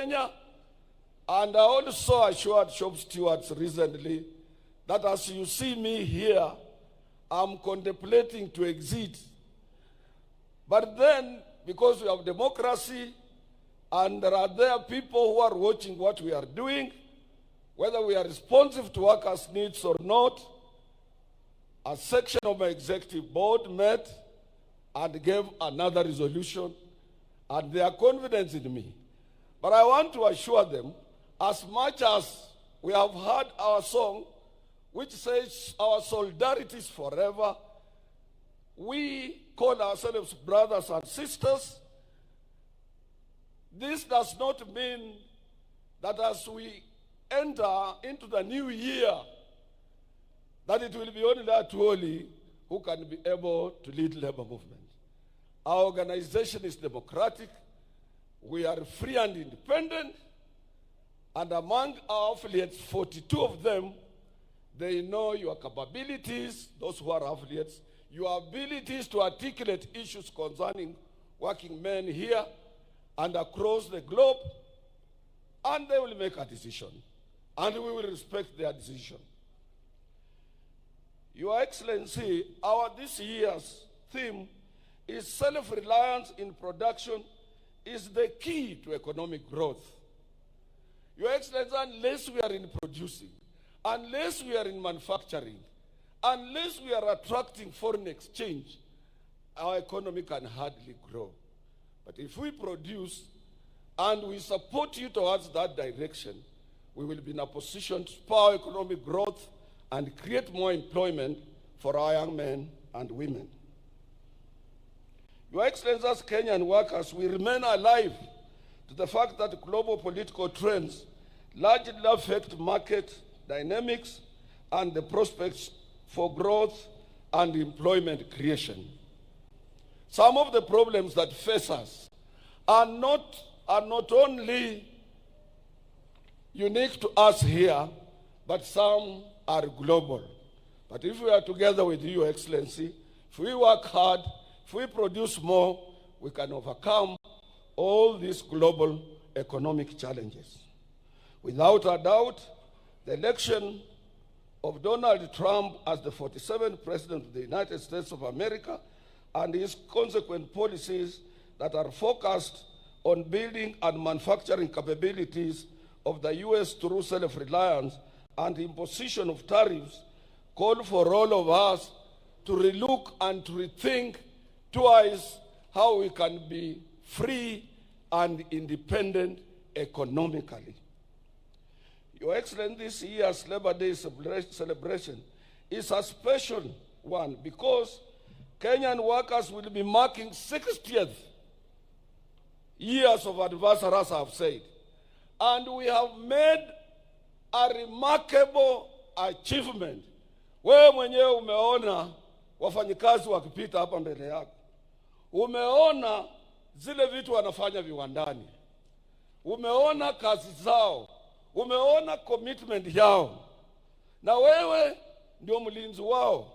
Kenya, and I also assured shop stewards recently that as you see me here, I'm contemplating to exit. But then, because we have democracy, and there are people who are watching what we are doing, whether we are responsive to workers' needs or not, a section of my executive board met and gave another resolution, and they are confident in me. But I want to assure them, as much as we have heard our song, which says our solidarity is forever, we call ourselves brothers and sisters. This does not mean that as we enter into the new year, that it will be only ATWOLI who can be able to lead labor movement. Our organization is democratic. We are free and independent. And among our affiliates, 42 of them, they know your capabilities, those who are affiliates, your abilities to articulate issues concerning working men here and across the globe, and they will make a decision. And we will respect their decision. Your Excellency, this year's theme is self-reliance in production is the key to economic growth. Your Excellency, unless we are in producing, unless we are in manufacturing, unless we are attracting foreign exchange, our economy can hardly grow. But if we produce and we support you towards that direction, we will be in a position to spur economic growth and create more employment for our young men and women. Your Excellency, as Kenyan workers, we remain alive to the fact that global political trends largely affect market dynamics and the prospects for growth and employment creation. Some of the problems that face us are not only unique to us here, but some are global. But if we are together with you, Your Excellency, if we work hard, if we produce more, we can overcome all these global economic challenges. Without a doubt, the election of Donald Trump as the 47th President of the United States of America and his consequent policies that are focused on building and manufacturing capabilities of the U.S. through self-reliance and imposition of tariffs call for all of us to relook and to rethink twice how we can be free and independent economically. Your Excellency, this year's Labor Day celebration is a special one because Kenyan workers will be marking 60th years of anniversary, as I have said. And we have made a remarkable achievement. Wewe mwenyewe umeona wafanyikazi wakipita hapa mbele yako. Umeona zile vitu wanafanya viwandani. Umeona kazi zao. Umeona commitment yao. Na wewe ndio mlinzi wao.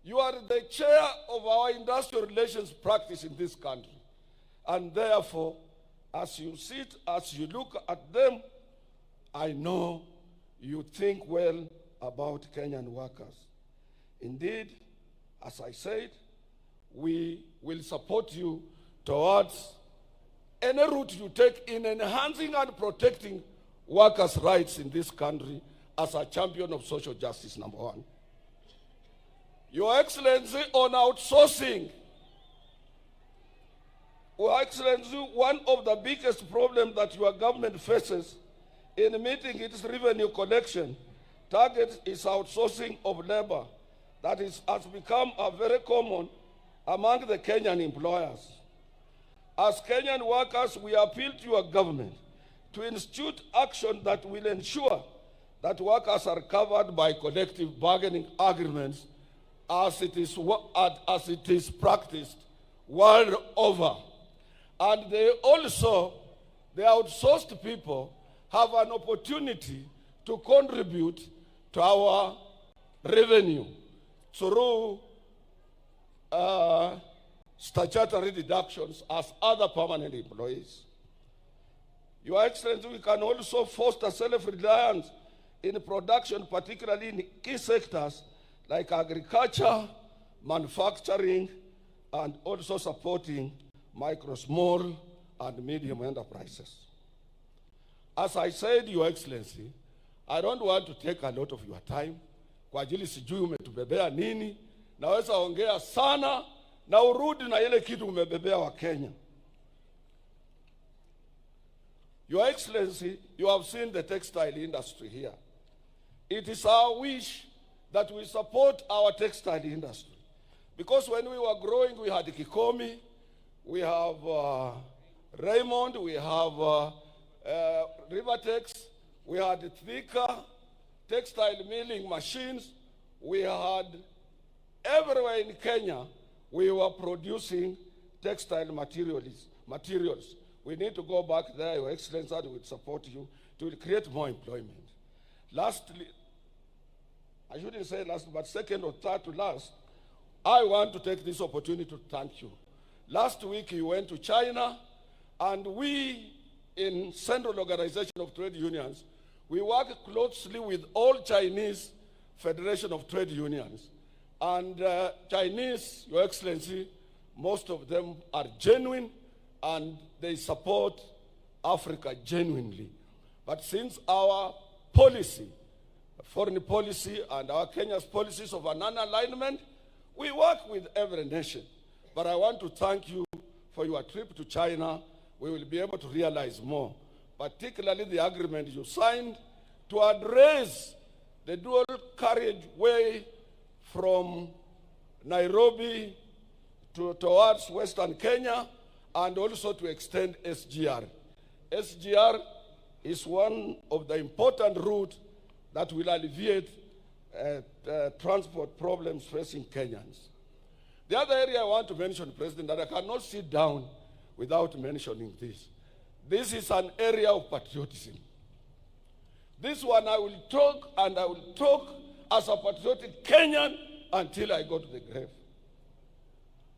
You are the chair of our industrial relations practice in this country. And therefore, as you sit, as you look at them, I know you think well about Kenyan workers. Indeed, as I said, we will support you towards any route you take in enhancing and protecting workers' rights in this country as a champion of social justice, number one. Your Excellency, on outsourcing, Your Excellency, one of the biggest problems that your government faces in meeting its revenue collection target is outsourcing of labor that has become a very common among the Kenyan employers. As Kenyan workers, we appeal to your government to institute action that will ensure that workers are covered by collective bargaining agreements as it is practiced world over. And the outsourced people have an opportunity to contribute to our revenue through statutory deductions as other permanent employees. Your Excellency, we can also foster self-reliance in production, particularly in key sectors like agriculture, manufacturing, and also supporting micro, small, and medium enterprises. As I said, Your Excellency, I don't want to take a lot of your time. Kwa ajili sijui umetubebea nini. Naweza ongea sana na urudi na ile kitu umebebea wa Kenya. Your Excellency, you have seen the textile industry here. It is our wish that we support our textile industry. Because when we were growing, we had Kikomi, we have Raymond, we have Rivertex, we had Thika, textile milling machines. We had everywhere in Kenya, we were producing textile materials. We need to go back there, Your Excellency, and we will support you to create more employment. Lastly, I shouldn't say last, but second or third to last, I want to take this opportunity to thank you. Last week you went to China, and we in Central Organization of Trade Unions, we work closely with all Chinese Federation of Trade Unions. And Chinese, Your Excellency, most of them are genuine and they support Africa genuinely. But since our policy, foreign policy, and our Kenya's policies of a non-alignment, we work with every nation. But I want to thank you for your trip to China. We will be able to realize more, particularly the agreement you signed to address the dual carriageway from Nairobi towards Western Kenya, and also to extend SGR. SGR is one of the important routes that will alleviate transport problems facing Kenyans. The other area I want to mention, President, that I cannot sit down without mentioning this. This is an area of patriotism. This one I will talk, and I will talk as a patriotic Kenyan until I go to the grave.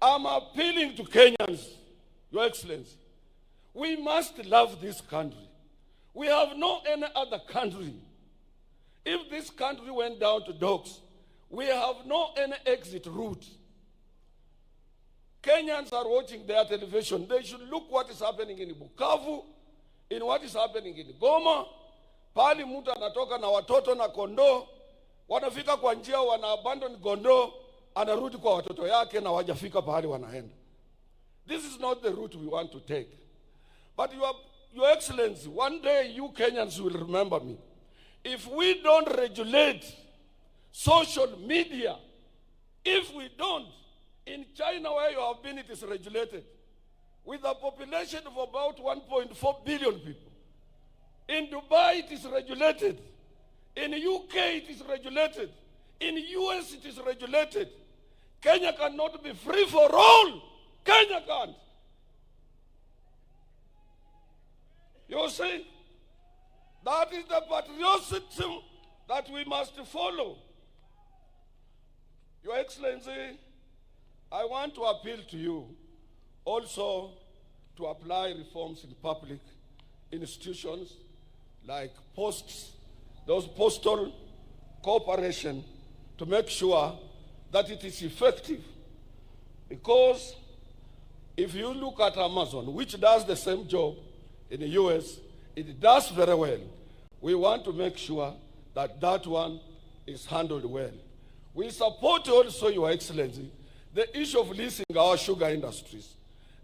I'm appealing to Kenyans, Your Excellency. We must love this country. We have no any other country. If this country went down to dogs, we have no any exit route. Kenyans are watching their television. They should look what is happening in Bukavu, in what is happening in Goma. Pali mtu anatoka na watoto na kondoo, wanafika kwa njia, wana abandon kondoo, anarudi kwa watoto yake na wajafika pahali wanaenda. This is not the route we want to take. But Your Excellency, one day you Kenyans will remember me. If we don't regulate social media, if we don't, in China where you have been, it is regulated. With a population of about 1.4 billion people. In Dubai, it is regulated. In UK, it is regulated. In US, it is regulated. Kenya cannot be free for all. Kenya can't. You see, that is the patriotism that we must follow. Your Excellency, I want to appeal to you also to apply reforms in public institutions like posts, those postal cooperation, to make sure that it is effective. Because if you look at Amazon, which does the same job in the US, it does very well. We want to make sure that that one is handled well. We support also, Your Excellency, the issue of leasing our sugar industries.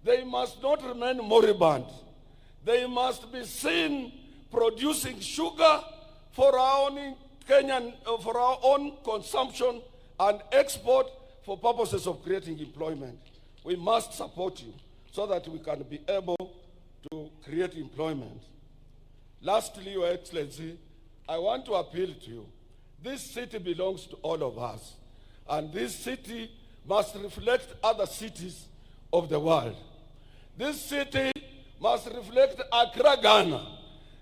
They must not remain moribund. They must be seen producing sugar for our own Kenyan, for our own consumption and export for purposes of creating employment. We must support you so that we can be able to create employment. Lastly, Your Excellency, I want to appeal to you. This city belongs to all of us, and this city must reflect other cities of the world. This city must reflect Accra, Ghana.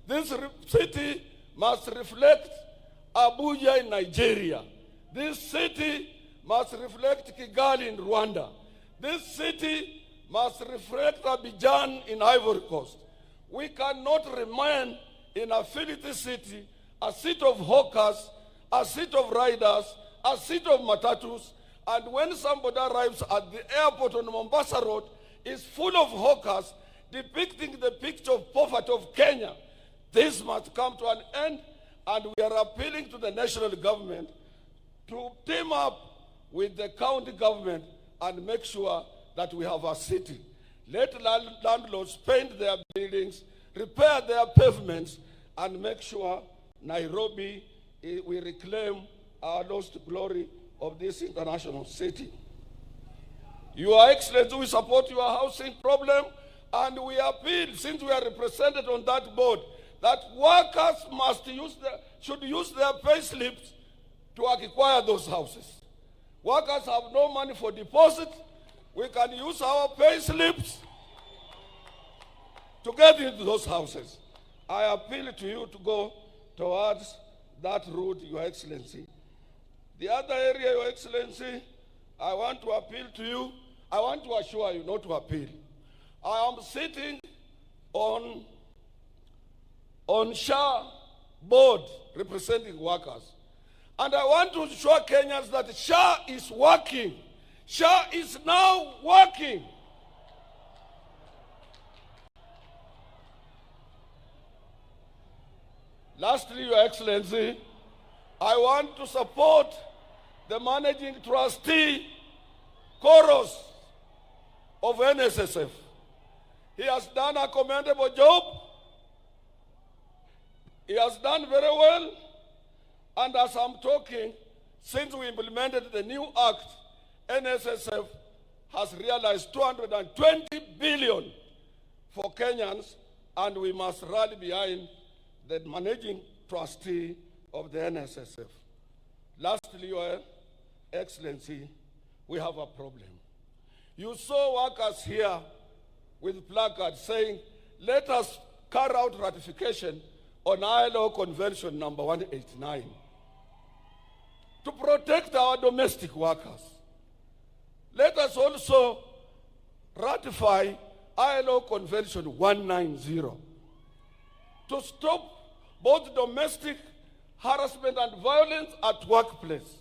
This city must reflect Abuja in Nigeria. This city must reflect Kigali in Rwanda. This city must reflect Abidjan in Ivory Coast. We cannot remain in a filthy city, a city of hawkers, a city of riders, a city of matatus, and when somebody arrives at the airport on Mombasa Road, is full of hawkers depicting the picture of poverty of Kenya. This must come to an end, and we are appealing to the national government to team up with the county government and make sure that we have a city. Let landlords paint their buildings, repair their pavements, and make sure Nairobi, we reclaim our lost glory of this international city. Your Excellency, we support your housing problem, and we appeal, since we are represented on that board, that workers should use their pay slips to acquire those houses. Workers have no money for deposit. We can use our pay slips to get into those houses. I appeal to you to go towards that route, Your Excellency. The other area, Your Excellency, I want to appeal to you. I want to assure you, not to appeal. I am sitting on SHA board representing workers. And I want to show Kenyans that SHA is working. SHA is now working. Lastly, Your Excellency, I want to support the managing trustee, Koros, of NSSF. He has done a commendable job. He has done very well. And as I'm talking, since we implemented the new act, NSSF has realized 220 billion for Kenyans, and we must rally behind the managing trustee of the NSSF. Lastly, Your Excellency, we have a problem. You saw workers here with placards saying, let us carry out ratification on ILO Convention number 189 to protect our domestic workers. Let us also ratify ILO Convention 190 to stop both domestic harassment and violence at workplace.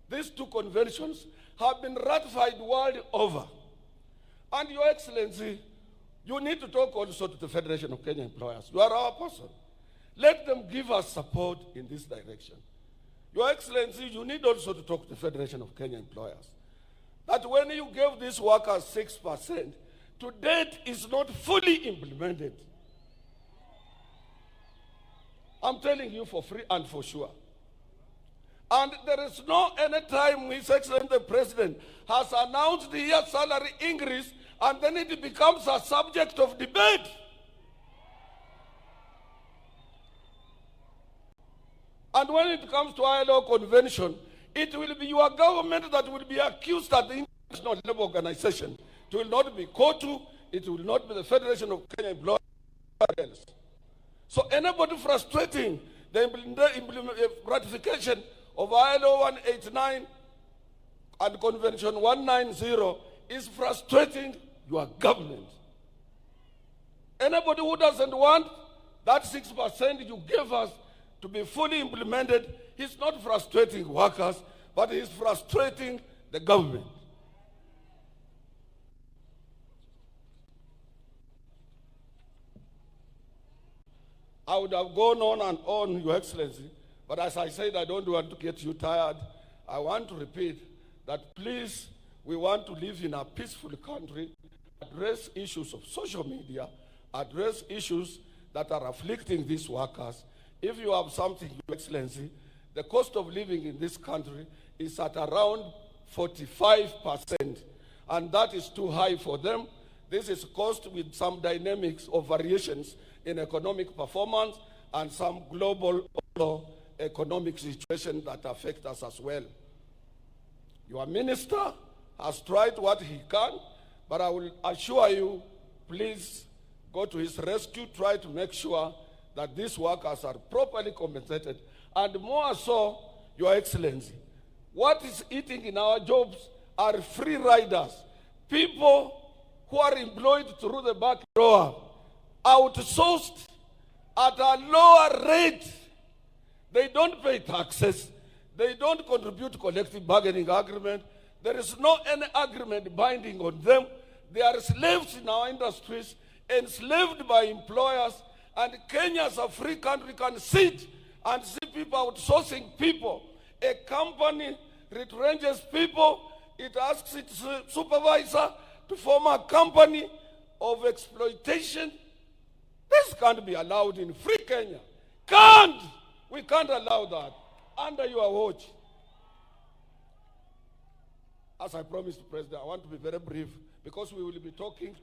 These two conventions have been ratified world over. And Your Excellency, you need to talk also to the Federation of Kenya Employers. You are our person. Let them give us support in this direction. Your Excellency, you need also to talk to the Federation of Kenya Employers. That when you gave these workers 6%, to date is not fully implemented. I'm telling you for free and for sure. And there is no any time His Excellency the President has announced the year salary increase and then it becomes a subject of debate. And when it comes to ILO Convention, it will be your government that will be accused at the International Labour Organization. It will not be COTU, it will not be the Federation of Kenya Employers. So anybody frustrating the ratification of ILO 189 and Convention 190 is frustrating your government. Anybody who doesn't want that 6% you gave us to be fully implemented, he's not frustrating workers, but he's frustrating the government. I would have gone on and on, Your Excellency, but as I said, I don't want to get you tired. I want to repeat that please, we want to live in a peaceful country, address issues of social media, address issues that are afflicting these workers. If you have something, Your Excellency, the cost of living in this country is at around 45%, and that is too high for them. This is caused with some dynamics of variations in economic performance and some global economic situation that affect us as well. Your minister has tried what he can, but I will assure you, please go to his rescue, try to make sure that these workers are properly compensated, and more so, Your Excellency, what is eating in our jobs are free riders, people who are employed through the back door, outsourced at a lower rate. They don't pay taxes. They don't contribute to collective bargaining agreement. There is no any agreement binding on them. They are slaves in our industries, enslaved by employers, and Kenya as a free country can sit and see people outsourcing people. A company retrenches people, it asks its supervisor to form a company of exploitation. This can't be allowed in free Kenya. We can't allow that under your watch. As I promised, President, I want to be very brief because we will be talking.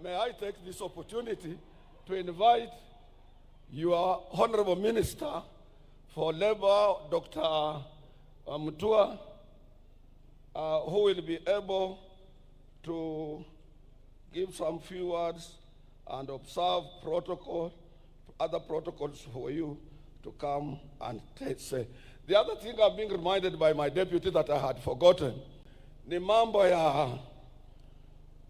May I take this opportunity to invite your Honorable Minister for Labor, Dr. Mutua, who will be able to give some few words and observe other protocols for you to come and say. The other thing I'm being reminded by my deputy that I had forgotten, ni mambo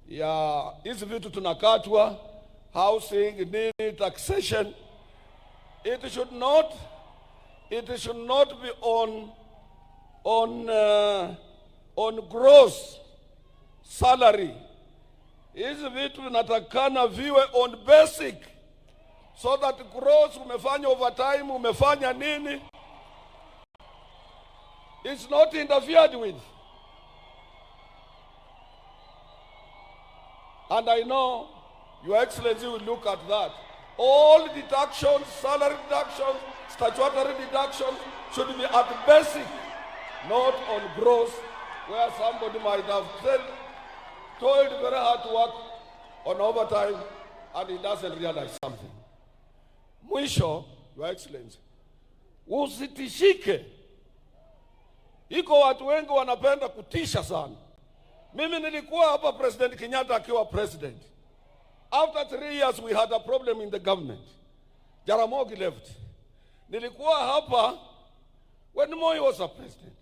ya hizi vitu tunakatwa, housing, nini, taxation. It should not be on gross salary. Hizi vitu vinatakana viwe on basic, so that gross, umefanya overtime, umefanya nini, it's not interfered with. And I know Your Excellency will look at that. All deductions, salary deductions, statutory deductions should be at basic, not on gross, where somebody might have toiled very hard to work on overtime and he doesn't realize something. Mwisho, Your Excellency, usitishike. Iko watu wengi wanapenda kutisha sana. Mimi nilikuwa hapa President Kenyatta akiwa president. After 3 years we had a problem in the government. Jaramogi left. Nilikuwa hapa when Moi was a president.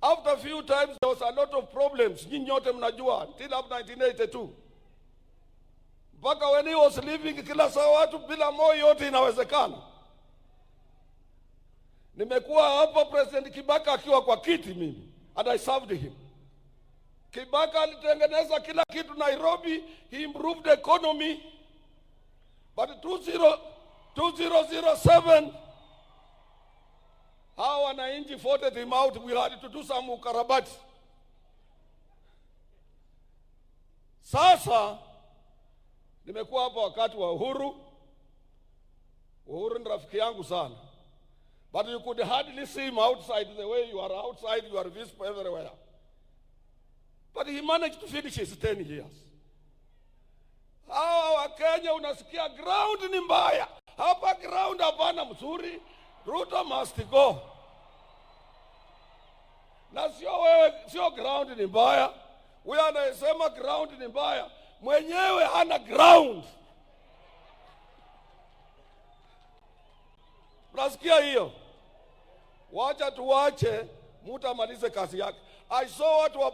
After a few times there was a lot of problems. Nyinyi nyote mnajua until up 1982. Mpaka when he was leaving, kila saa watu bila Moi yote inawezekana. Nimekuwa hapa President Kibaka akiwa kwa kiti mimi, and I served him. Kibaka alitengeneza kila kitu Nairobi, he improved the economy. But 2007, how wananchi voted him out, we had to do some ukarabati. Sasa nimekuwa hapa wakati wa Uhuru. Uhuru ni rafiki yangu sana. But you could hardly see him outside the way you are outside, you are visible everywhere. But he managed to finish his 10 years. Hawa Kenya unasikia ground ni mbaya. Hapa ground hapana mzuri. Ruto must go. Na sio ground ni mbaya. Wewe anasema ground ni mbaya. Mwenyewe hana ground. Unasikia hiyo? Wacha tuwache mtu amalize kazi yake. I saw what were